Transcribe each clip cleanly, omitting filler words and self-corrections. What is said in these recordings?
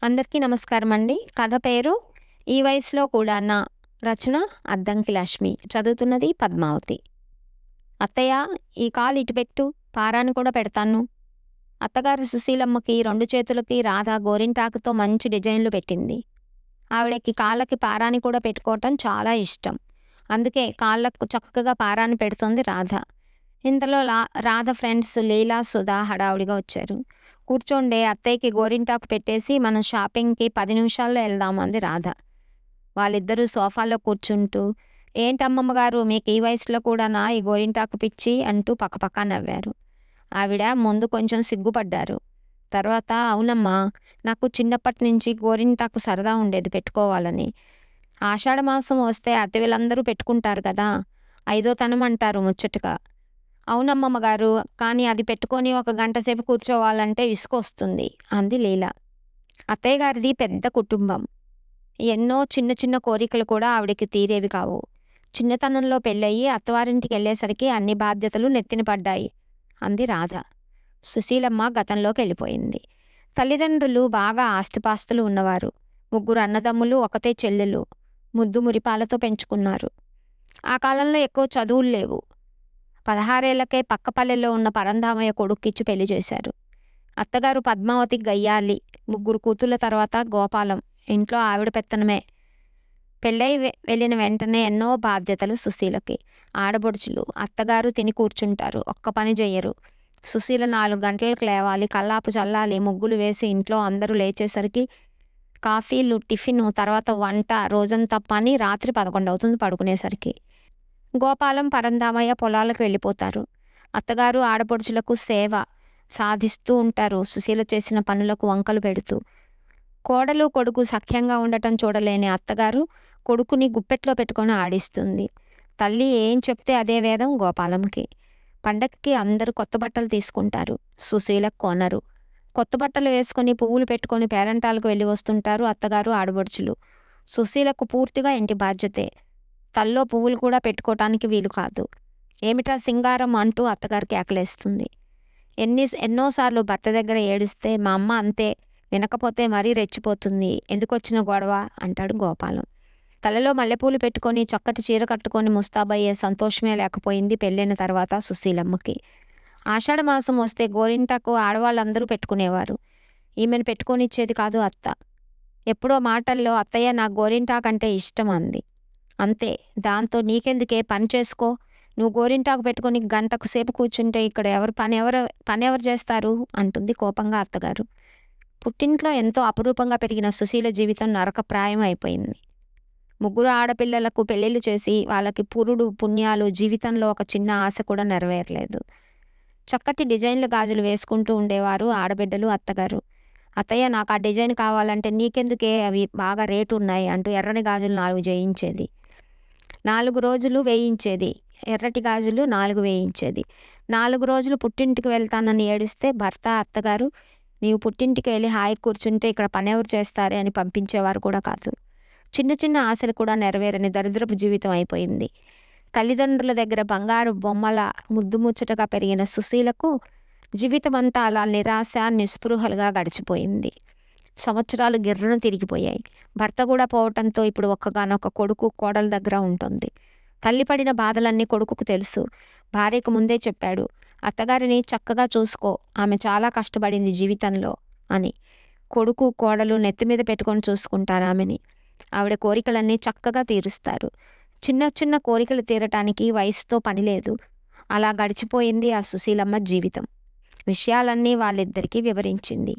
అందరికీ నమస్కారం అండి. కథ పేరు 'ఈ వయసులో కూడానా'. రచన అద్దంకి లక్ష్మి. చదువుతున్నది పద్మావతి. అత్తయ్య, ఈ కాలు ఇటు పెట్టు, పారాని కూడా పెడతాను. అత్తగారు సుశీలమ్మకి 2 చేతులకి రాధ గోరింటాకుతో మంచి డిజైన్లు పెట్టింది. ఆవిడకి కాళ్ళకి పారాని కూడా పెట్టుకోవటం చాలా ఇష్టం. అందుకే కాళ్ళకు చక్కగా పారాని పెడుతోంది రాధ. ఇంతలో రాధ ఫ్రెండ్స్ లీలా, సుధా హడావుడిగా వచ్చారు. కూర్చోండే, అత్తయ్యకి గోరింటాకు పెట్టేసి మనం షాపింగ్కి 10 నిమిషాల్లో వెళ్దాం అంది రాధ. వాళ్ళిద్దరూ సోఫాలో కూర్చుంటూ, ఏంటమ్మమ్మ గారు, మీకు ఈ వయసులో కూడానా ఈ గోరింటాకు పిచ్చి అంటూ పక్కపక్క నవ్వారు. ఆవిడ ముందు కొంచెం సిగ్గుపడ్డారు. తర్వాత, అవునమ్మా, నాకు చిన్నప్పటి నుంచి గోరింటాకు సరదా ఉండేది పెట్టుకోవాలని. ఆషాఢమాసం వస్తే అతివలందరూ పెట్టుకుంటారు కదా, 5వ తనం అంటారు ముచ్చటగా. అవునమ్మమ్మ గారు, కానీ అది పెట్టుకొని 1 గంట సేపు కూర్చోవాలంటే విసుగొస్తుంది అంది లీల. అత్తయ్య గారిది పెద్ద కుటుంబం. ఎన్నో చిన్న చిన్న కోరికలు కూడా ఆవిడకి తీరేవి కావు. చిన్నతనంలో పెళ్ళయి అత్తవారింటికి వెళ్ళేసరికి అన్ని బాధ్యతలు నెత్తిన పడ్డాయి అంది రాధ. సుశీలమ్మ గతంలోకి వెళ్ళిపోయింది. తల్లిదండ్రులు బాగా ఆస్తిపాస్తులు ఉన్నవారు. 3 అన్నదమ్ములు, 1 చెల్లెలు. ముద్దు మురిపాలతో పెంచుకున్నారు. ఆ కాలంలో ఎక్కువ చదువులు లేవు. 16 ఏళ్లకే పక్కపల్లెలో ఉన్న పరంధామయ్య కొడుక్కిచ్చి పెళ్లి చేశారు. అత్తగారు పద్మావతి గయ్యాలి. 3 కూతుళ్ళ తర్వాత గోపాలం. ఇంట్లో ఆవిడ పెత్తనమే. పెళ్ళై వెళ్ళిన వెంటనే ఎన్నో బాధ్యతలు సుశీలకి. ఆడబొడుచులు. అత్తగారు తిని కూర్చుంటారు, ఒక్క పని చెయ్యరు. సుశీల 4 గంటలకు లేవాలి, కల్లాపు చల్లాలి, ముగ్గులు వేసి ఇంట్లో అందరూ లేచేసరికి కాఫీలు, టిఫిను, తర్వాత వంట, రోజంతా పని. రాత్రి 11 అవుతుంది పడుకునేసరికి. గోపాలం, పరంధామయ్య పొలాలకు వెళ్ళిపోతారు. అత్తగారు ఆడపడుచులకు సేవ సాధిస్తూ ఉంటారు, సుశీల చేసిన పనులకు వంకలు పెడుతూ. కోడలు కొడుకు సఖ్యంగా ఉండటం చూడలేని అత్తగారు కొడుకుని గుప్పెట్లో పెట్టుకొని ఆడిస్తుంది. తల్లి ఏం చెప్తే అదే వేదం గోపాలంకి. పండక్కి అందరూ కొత్త బట్టలు తీసుకుంటారు, సుశీలకు కొనరు. కొత్త బట్టలు వేసుకొని పువ్వులు పెట్టుకొని పేరంటాలకు వెళ్ళి వస్తుంటారు అత్తగారు ఆడబడుచులు. సుశీలకు పూర్తిగా ఇంటి బాధ్యతే. తల్లో పువ్వులు కూడా పెట్టుకోవటానికి వీలు కాదు. ఏమిటా సింగారం అంటూ అత్తగారికి కేకలేస్తుంది. ఎన్నోసార్లు భర్త దగ్గర ఏడిస్తే, మా అమ్మ అంతే, వినకపోతే మరీ రెచ్చిపోతుంది, ఎందుకొచ్చిన గొడవ అంటాడు గోపాలం. తలలో మల్లెపూలు పెట్టుకొని చక్కటి చీర కట్టుకొని ముస్తాబయ్యే సంతోషమే లేకపోయింది పెళ్ళైన తర్వాత సుశీలమ్మకి. ఆషాఢమాసం వస్తే గోరింటాకు ఆడవాళ్ళందరూ పెట్టుకునేవారు. ఈమెను పెట్టుకొనిచ్చేది కాదు అత్త. ఎప్పుడో మాటల్లో, అత్తయ్య నాకు గోరింటాకంటే ఇష్టం అంది. అంతే. దాంతో, నీకెందుకే, పని చేసుకో, నువ్వు గోరింటాకు పెట్టుకొని గంటకు సేపు కూర్చుంటే ఇక్కడ పని ఎవరు చేస్తారు అంటుంది కోపంగా అత్తగారు. పుట్టింట్లో ఎంతో అపురూపంగా పెరిగిన సుశీల జీవితం నరకప్రాయం అయిపోయింది. 3 ఆడపిల్లలకు పెళ్ళిళ్ళు చేసి వాళ్ళకి పురుడు పుణ్యాలు, జీవితంలో ఒక చిన్న ఆశ కూడా నెరవేరలేదు. చక్కటి డిజైన్లు గాజులు వేసుకుంటూ ఉండేవారు ఆడబిడ్డలు. అత్తగారు, అత్తయ్య నాకు ఆ డిజైన్ కావాలంటే, నీకెందుకే, అవి బాగా రేటు ఉన్నాయి అంటూ ఎర్రని గాజులు 4 చేయించేది. 4 రోజులు వేయించేది. ఎర్రటి గాజులు 4 వేయించేది. 4 రోజులు పుట్టింటికి వెళ్తానని ఏడిస్తే భర్త, అత్తగారు, నీవు పుట్టింటికి వెళ్ళి హాయి కూర్చుంటే ఇక్కడ పనెవరు చేస్తారే అని పంపించేవారు కూడా కాదు. చిన్న చిన్న ఆశలు కూడా నెరవేరని దరిద్రపు జీవితం అయిపోయింది. తల్లిదండ్రుల దగ్గర బంగారు బొమ్మల ముద్దు ముచ్చటగా పెరిగిన సుశీలకు జీవితమంతా అలా నిరాశ, నిస్పృహలుగా గడిచిపోయింది. సంవత్సరాలు గిర్రన తిరిగిపోయాయి. భర్త కూడా పోవటంతో ఇప్పుడు ఒక్కగానొక్క కొడుకు కోడల దగ్గర ఉంటుంది. తల్లి పడిన బాధలన్నీ కొడుకుకు తెలుసు. భార్యకు ముందే చెప్పాడు, అత్తగారిని చక్కగా చూసుకో, ఆమె చాలా కష్టపడింది జీవితంలో అని. కొడుకు కోడలు నెత్తిమీద పెట్టుకొని చూసుకుంటారు ఆమెని. ఆవిడ కోరికలన్నీ చక్కగా తీరుస్తారు. చిన్న చిన్న కోరికలు తీరటానికి వయసుతో పని లేదు. అలా గడిచిపోయింది ఆ సుశీలమ్మ జీవితం. విషయాలన్నీ వాళ్ళిద్దరికీ వివరించింది.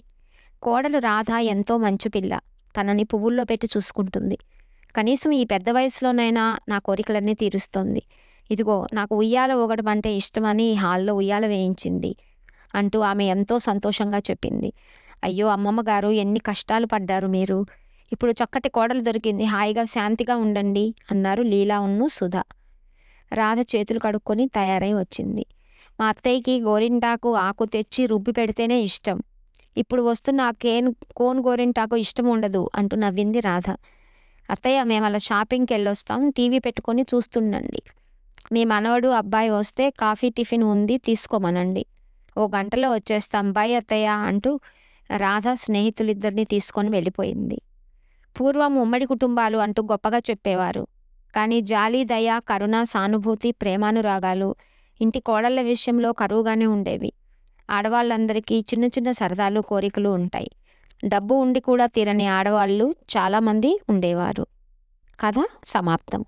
కోడలు రాధ ఎంతో మంచి పిల్ల. తనని పువ్వుల్లో పెట్టి చూసుకుంటుంది. కనీసం ఈ పెద్ద వయసులోనైనా నా కోరికలన్నీ తీరుస్తోంది. ఇదిగో, నాకు ఉయ్యాల ఊగడం అంటే ఇష్టమని హాల్లో ఉయ్యాల వేయించింది అంటూ ఆమె ఎంతో సంతోషంగా చెప్పింది. అయ్యో అమ్మమ్మ గారు, ఎన్ని కష్టాలు పడ్డారు మీరు. ఇప్పుడు చక్కటి కోడలు దొరికింది, హాయిగా శాంతిగా ఉండండి అన్నారు లీలా సుధా. రాధ చేతులు కడుక్కొని తయారై వచ్చింది. మా అత్తయ్యకి గోరింటాకు ఆకు తెచ్చి రుబ్బి పెడితేనే ఇష్టం. ఇప్పుడు వస్తున్న ఆ కోన్ గోరింటాకు ఇష్టం ఉండదు అంటూ నవ్వింది రాధ. అత్తయ్య, మేము అలా షాపింగ్కి వెళ్ళొస్తాం, టీవీ పెట్టుకొని చూస్తుండండి. మీ మనవడు అబ్బాయి వస్తే కాఫీ టిఫిన్ ఉంది, తీసుకోమనండి. 1 గంటలో వచ్చేస్తాం, బై అత్తయ్య అంటూ రాధ స్నేహితులిద్దరినీ తీసుకొని వెళ్ళిపోయింది. పూర్వం ఉమ్మడి కుటుంబాలు అంటూ గొప్పగా చెప్పేవారు. కానీ జాలి, దయ, కరుణ, సానుభూతి, ప్రేమానురాగాలు ఇంటి కోడళ్ల విషయంలో కరువుగానే ఉండేవి. ఆడవాళ్ళందరికీ చిన్న చిన్న సరదాలు, కోరికలు ఉంటాయి. డబ్బు ఉండి కూడా తీరని ఆడవాళ్ళు చాలామంది ఉండేవారు. కథ సమాప్తం.